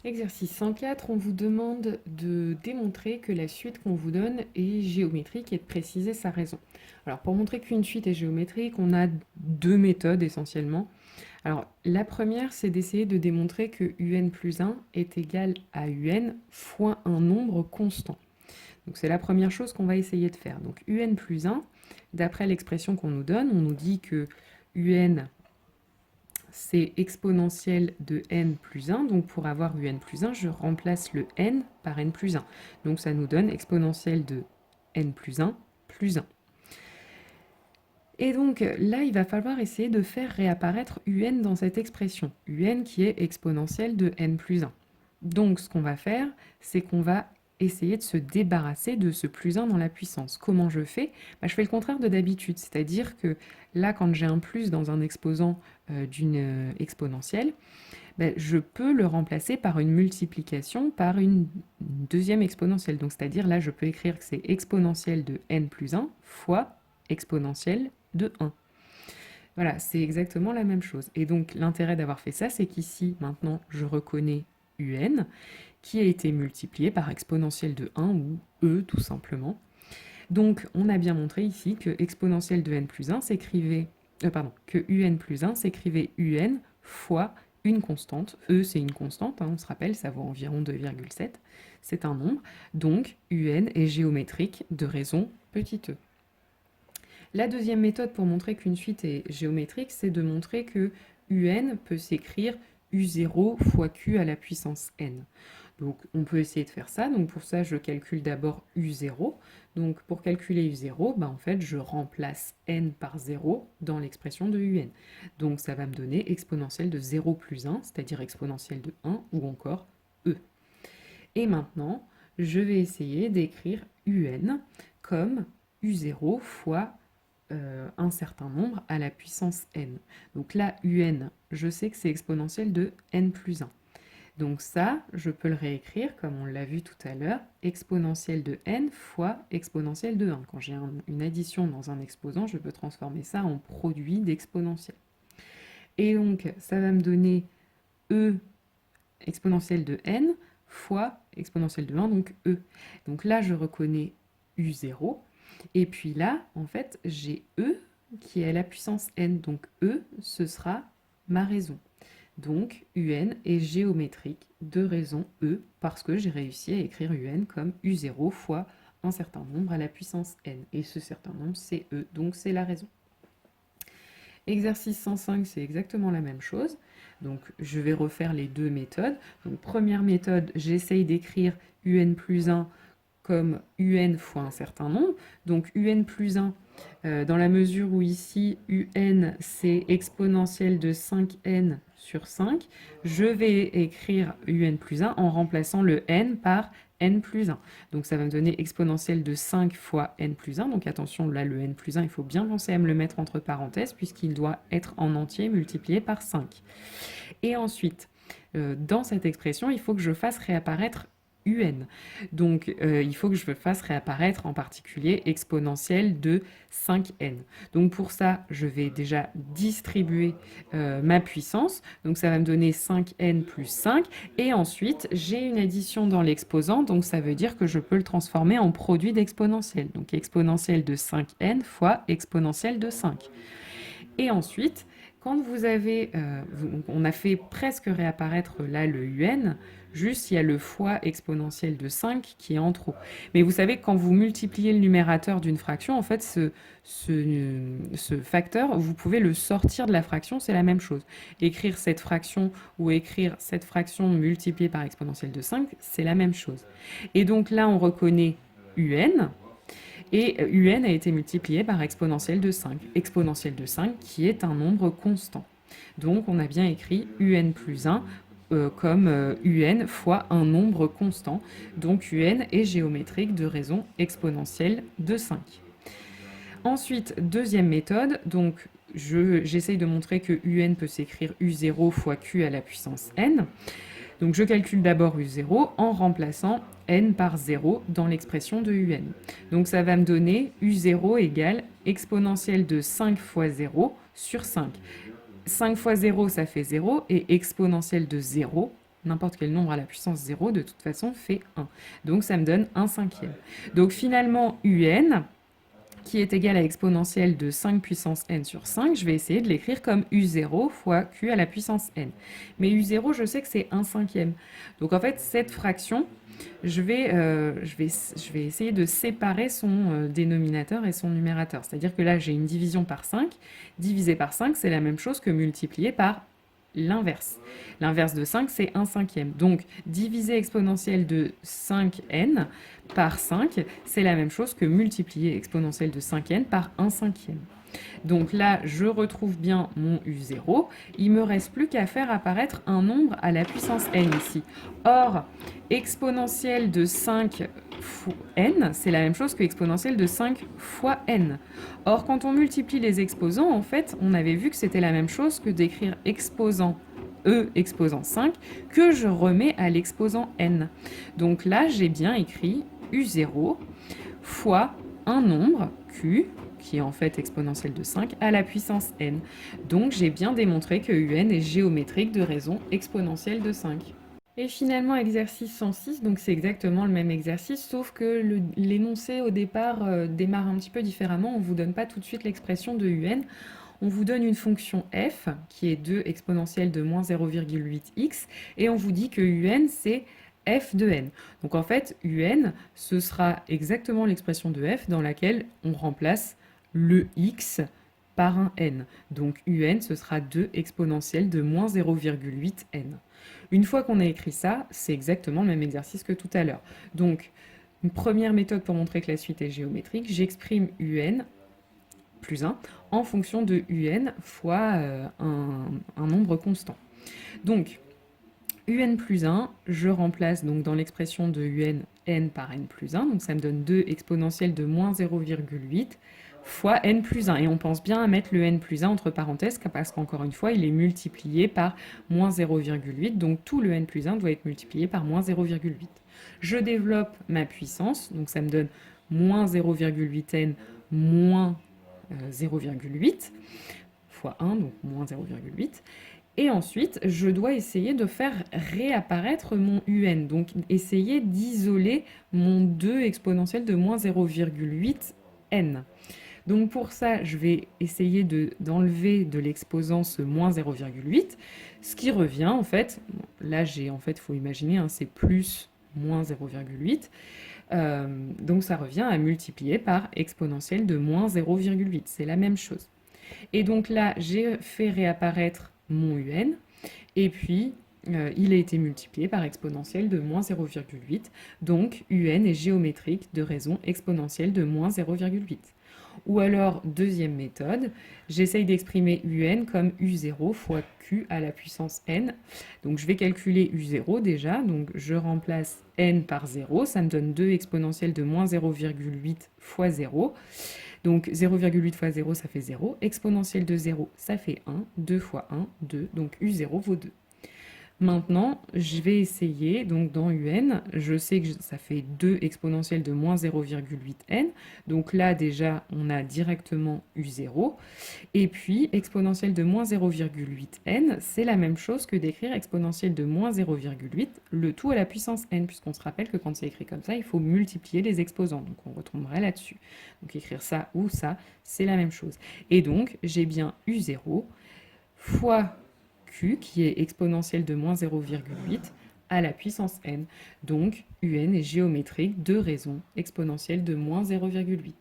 Exercice 104, on vous demande de démontrer que la suite qu'on vous donne est géométrique et de préciser sa raison. Alors pour montrer qu'une suite est géométrique, on a deux méthodes essentiellement. Alors la première, c'est d'essayer de démontrer que un plus 1 est égal à un fois un nombre constant. Donc c'est la première chose qu'on va essayer de faire. Donc un plus 1, d'après l'expression qu'on nous donne, on nous dit que un c'est exponentielle de n plus 1. Donc pour avoir un plus 1, je remplace le n par n plus 1. Donc ça nous donne exponentielle de n plus 1 plus 1. Et donc là, il va falloir essayer de faire réapparaître un dans cette expression. Un qui est exponentielle de n plus 1. Donc ce qu'on va faire, c'est qu'on va essayer de se débarrasser de ce plus 1 dans la puissance. Comment je fais? Je fais le contraire de d'habitude, c'est-à-dire que là, quand j'ai un plus dans un exposant d'une exponentielle, je peux le remplacer par une multiplication par une deuxième exponentielle. Donc c'est-à-dire là, je peux écrire que c'est exponentielle de n plus 1 fois exponentielle de 1. Voilà, c'est exactement la même chose. Et donc l'intérêt d'avoir fait ça, c'est qu'ici, maintenant, je reconnais un, qui a été multiplié par exponentielle de 1 ou e tout simplement. Donc on a bien montré ici que exponentielle de n plus 1 s'écrivait, que un plus 1 s'écrivait un fois une constante. E c'est une constante, on se rappelle, ça vaut environ 2,7. C'est un nombre, donc un est géométrique de raison petit e. La deuxième méthode pour montrer qu'une suite est géométrique, c'est de montrer que un peut s'écrire u0 fois q à la puissance n. Donc on peut essayer de faire ça. Donc pour ça, je calcule d'abord u0. Donc pour calculer u0, en fait, je remplace n par 0 dans l'expression de un. Donc ça va me donner exponentielle de 0 plus 1, c'est-à-dire exponentielle de 1 ou encore e. Et maintenant, je vais essayer d'écrire un comme u0 fois un certain nombre à la puissance n. Donc là, un, je sais que c'est exponentielle de n plus 1. Donc ça, je peux le réécrire, comme on l'a vu tout à l'heure, exponentielle de n fois exponentielle de 1. Quand j'ai une addition dans un exposant, je peux transformer ça en produit d'exponentielle. Et donc, ça va me donner e exponentielle de n fois exponentielle de 1, donc e. Donc là, je reconnais u0. Et puis là, en fait, j'ai e qui est à la puissance n. Donc e, ce sera ma raison. Donc un est géométrique de raison e parce que j'ai réussi à écrire un comme u0 fois un certain nombre à la puissance n. Et ce certain nombre, c'est e, donc c'est la raison. Exercice 105, c'est exactement la même chose. Donc je vais refaire les deux méthodes. Donc première méthode, j'essaye d'écrire un plus 1 comme un fois un certain nombre. Donc un plus 1, dans la mesure où ici un c'est exponentielle de 5n sur 5, je vais écrire un plus 1 en remplaçant le n par n plus 1. Donc ça va me donner exponentielle de 5 fois n plus 1. Donc attention, là le n plus 1, il faut bien penser à me le mettre entre parenthèses puisqu'il doit être en entier multiplié par 5. Et ensuite, dans cette expression, il faut que je fasse réapparaître un. Donc il faut que je fasse réapparaître en particulier exponentielle de 5n. Donc pour ça, je vais déjà distribuer ma puissance. Donc ça va me donner 5n plus 5. Et ensuite, j'ai une addition dans l'exposant. Donc ça veut dire que je peux le transformer en produit d'exponentielle. Donc exponentielle de 5n fois exponentielle de 5. Et ensuite, quand vous avez, on a fait presque réapparaître là le un, juste il y a le fois exponentielle de 5 qui est en trop. Mais vous savez que quand vous multipliez le numérateur d'une fraction, en fait, ce facteur, vous pouvez le sortir de la fraction, c'est la même chose. Écrire cette fraction ou écrire cette fraction multipliée par exponentielle de 5, c'est la même chose. Et donc là, on reconnaît un, et un a été multiplié par exponentielle de 5. Exponentielle de 5 qui est un nombre constant. Donc on a bien écrit un plus 1 comme un fois un nombre constant. Donc un est géométrique de raison exponentielle de 5. Ensuite, deuxième méthode, donc j'essaye de montrer que un peut s'écrire u0 fois q à la puissance n. Donc je calcule d'abord u0 en remplaçant n par 0 dans l'expression de un. Donc ça va me donner u0 égale exponentielle de 5 fois 0 sur 5. 5 fois 0, ça fait 0, et exponentielle de 0, n'importe quel nombre à la puissance 0, de toute façon, fait 1. Donc ça me donne 1/5. Donc finalement, un, qui est égal à exponentielle de 5 puissance n sur 5, je vais essayer de l'écrire comme u0 fois q à la puissance n. Mais u0, je sais que c'est 1/5. Donc en fait, cette fraction, je vais essayer de séparer son dénominateur et son numérateur. C'est-à-dire que là, j'ai une division par 5. Diviser par 5, c'est la même chose que multiplier par l'inverse. L'inverse de 5, c'est 1/5. Donc, diviser exponentielle de 5n par 5, c'est la même chose que multiplier exponentielle de 5n par 1/5. Donc là, je retrouve bien mon u0. Il me reste plus qu'à faire apparaître un nombre à la puissance n ici. Or, exponentielle de 5 fois n, c'est la même chose que exponentielle de 5 fois n. Or, quand on multiplie les exposants, en fait, on avait vu que c'était la même chose que d'écrire exposant e exposant 5 que je remets à l'exposant n. Donc là, j'ai bien écrit u0 fois un nombre, q, qui est en fait exponentielle de 5, à la puissance n. Donc j'ai bien démontré que un est géométrique de raison exponentielle de 5. Et finalement, exercice 106, donc c'est exactement le même exercice, sauf que l'énoncé au départ démarre un petit peu différemment. On ne vous donne pas tout de suite l'expression de un. On vous donne une fonction f, qui est 2 exponentielle de moins 0,8x, et on vous dit que un, c'est f de n. Donc en fait, un, ce sera exactement l'expression de f dans laquelle on remplace le x par un n. Donc un, ce sera 2 exponentielle de moins 0,8 n. Une fois qu'on a écrit ça, c'est exactement le même exercice que tout à l'heure. Donc, une première méthode pour montrer que la suite est géométrique, j'exprime un plus 1 en fonction de un fois un nombre constant. Donc, un plus 1, je remplace donc dans l'expression de un n par n plus 1, donc ça me donne 2 exponentielle de moins 0,8 fois n plus 1. Et on pense bien à mettre le n plus 1 entre parenthèses, parce qu'encore une fois, il est multiplié par moins 0,8, donc tout le n plus 1 doit être multiplié par moins 0,8. Je développe ma puissance, donc ça me donne moins 0,8n moins 0,8 fois 1, donc moins 0,8. Et ensuite, je dois essayer de faire réapparaître mon un, donc essayer d'isoler mon 2 exponentielle de moins 0,8 n. Donc pour ça, je vais essayer d'enlever de l'exposant ce moins 0,8, ce qui revient en fait, là j'ai en fait, il faut imaginer, c'est plus moins 0,8, donc ça revient à multiplier par exponentielle de moins 0,8, c'est la même chose. Et donc là, j'ai fait réapparaître mon un, et puis il a été multiplié par exponentielle de moins 0,8, donc un est géométrique de raison exponentielle de moins 0,8. Ou alors, deuxième méthode, j'essaye d'exprimer un comme u0 fois q à la puissance n. Donc je vais calculer u0 déjà, donc je remplace n par 0, ça me donne 2 exponentielle de moins 0,8 fois 0. Donc 0,8 fois 0, ça fait 0. Exponentielle de 0, ça fait 1. 2 fois 1, 2. Donc u0 vaut 2. Maintenant, je vais essayer, donc dans un, je sais que ça fait 2 exponentielle de moins 0,8n. Donc là, déjà, on a directement u0. Et puis, exponentielle de moins 0,8n, c'est la même chose que d'écrire exponentielle de moins 0,8, le tout à la puissance n, puisqu'on se rappelle que quand c'est écrit comme ça, il faut multiplier les exposants. Donc on retomberait là-dessus. Donc écrire ça ou ça, c'est la même chose. Et donc, j'ai bien u0 fois q, qui est exponentielle de moins 0,8 à la puissance n. Donc, un est géométrique de raison exponentielle de moins 0,8.